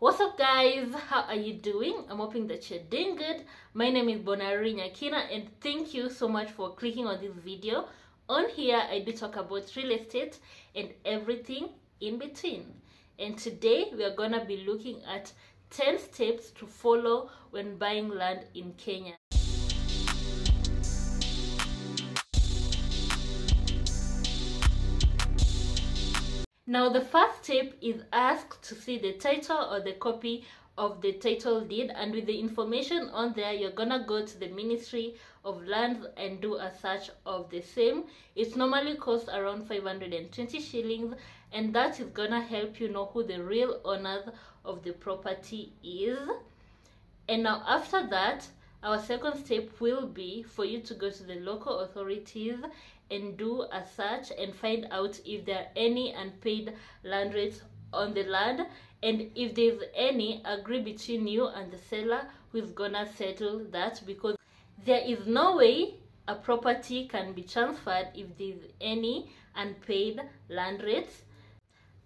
What's up guys, how are you doing? I'm hoping that you're doing good. My name is bonarerinyakina and thank you so much for clicking on this video. On here I do talk about real estate and everything in between, and today we are gonna be looking at 10 steps to follow when buying land in Kenya. Now the first step is ask to see the title or the copy of the title deed, and with the information on there you're gonna go to the Ministry of Lands and do a search of the same. It normally costs around 520 shillings, and that is gonna help you know who the real owners of the property is. And now after that, our second step will be for you to go to the local authorities and do a search and find out if there are any unpaid land rates on the land, and if there's any, agree between you and the seller who is gonna settle that, because there is no way a property can be transferred if there's any unpaid land rates.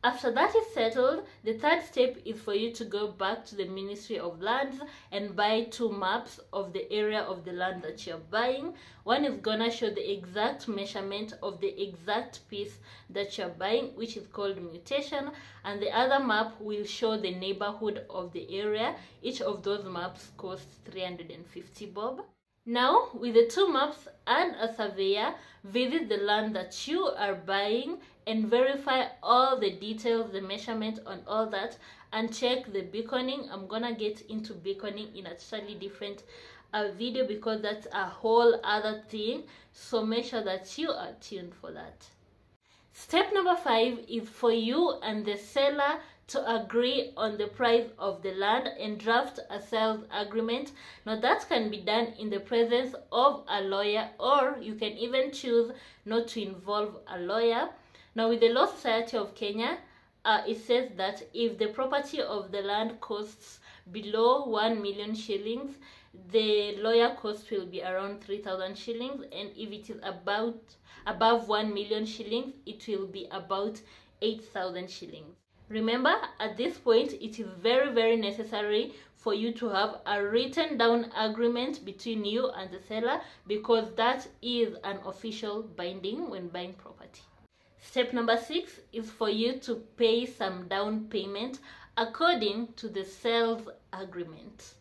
After that is settled, the third step is for you to go back to the Ministry of Lands and buy 2 maps of the area of the land that you're buying. One is gonna show the exact measurement of the exact piece that you're buying, which is called mutation, and the other map will show the neighborhood of the area. Each of those maps costs 350 bob. Now, with the 2 maps and a surveyor, visit the land that you are buying and verify all the details, the measurement on all that, and check the beaconing. I'm gonna get into beaconing in a totally different video because that's a whole other thing, so make sure that you are tuned for that. Step number 5 is for you and the seller to agree on the price of the land and draft a sales agreement. Now that can be done in the presence of a lawyer, or you can even choose not to involve a lawyer. Now with the Law Society of Kenya, it says that if the property of the land costs below 1 million shillings, the lawyer cost will be around 3,000 shillings, and if it is above 1 million shillings, it will be about 8,000 shillings. Remember, at this point, it is very necessary for you to have a written down agreement between you and the seller, because that is an official binding when buying property. Step number 6 is for you to pay some down payment according to the sales agreement.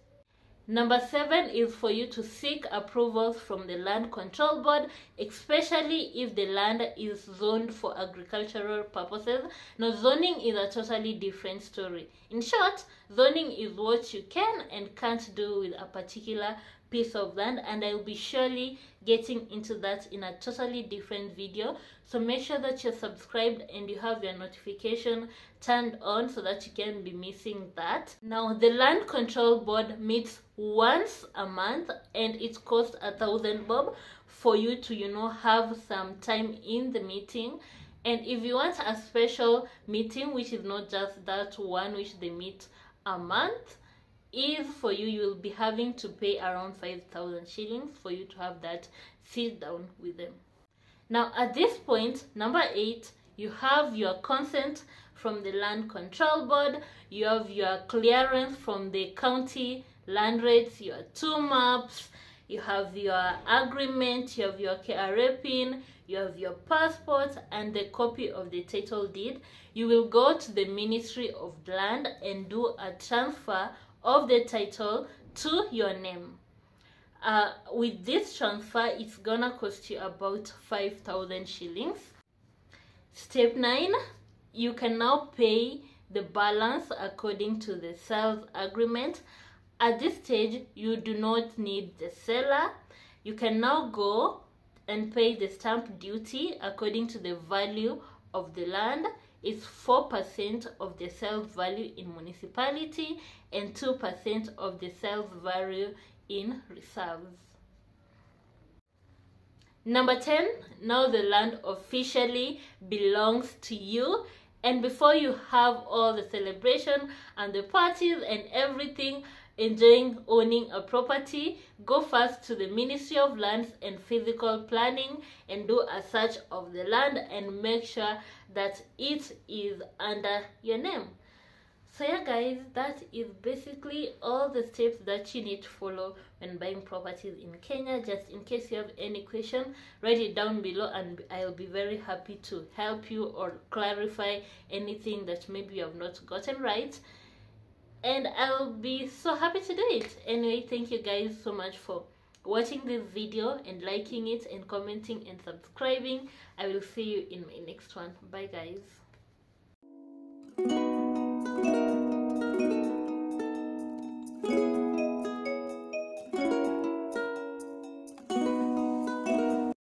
Number 7 is for you to seek approvals from the Land Control Board, especially if the land is zoned for agricultural purposes. Now, zoning is a totally different story. In short, zoning is what you can and can't do with a particular piece of land, and I will be surely getting into that in a totally different video. So make sure that you're subscribed and you have your notification turned on so that you can be missing that. Now the Land Control Board meets once a month and it costs 1,000 bob for you to have some time in the meeting. And if you want a special meeting, which is not just that one which they meet a month, is for you will be having to pay around 5,000 shillings for you to have that sit down with them. Now at this point, number 8, you have your consent from the Land Control Board, you have your clearance from the county land rates, your 2 maps, you have your agreement, you have your KRA pin, you have your passport and the copy of the title deed. You will go to the Ministry of Land and do a transfer of the title to your name. With this transfer, it's gonna cost you about 5,000 shillings. Step 9, you can now pay the balance according to the sales agreement. At this stage, you do not need the seller. You can now go and pay the stamp duty according to the value of the land. It's 4% of the sales value in municipality and 2% of the sales value in reserves. Number 10, now the land officially belongs to you. And before you have all the celebration and the parties and everything, enjoying owning a property, go first to the Ministry of Lands and Physical Planning and do a search of the land and make sure that it is under your name. So yeah guys, that is basically all the steps that you need to follow when buying properties in Kenya. Just in case you have any question, write it down below and I'll be very happy to help you or clarify anything that maybe you have not gotten right, and I'll be so happy to do it. Anyway, thank you guys so much for watching this video and liking it and commenting and subscribing. I will see you in my next one. Bye guys.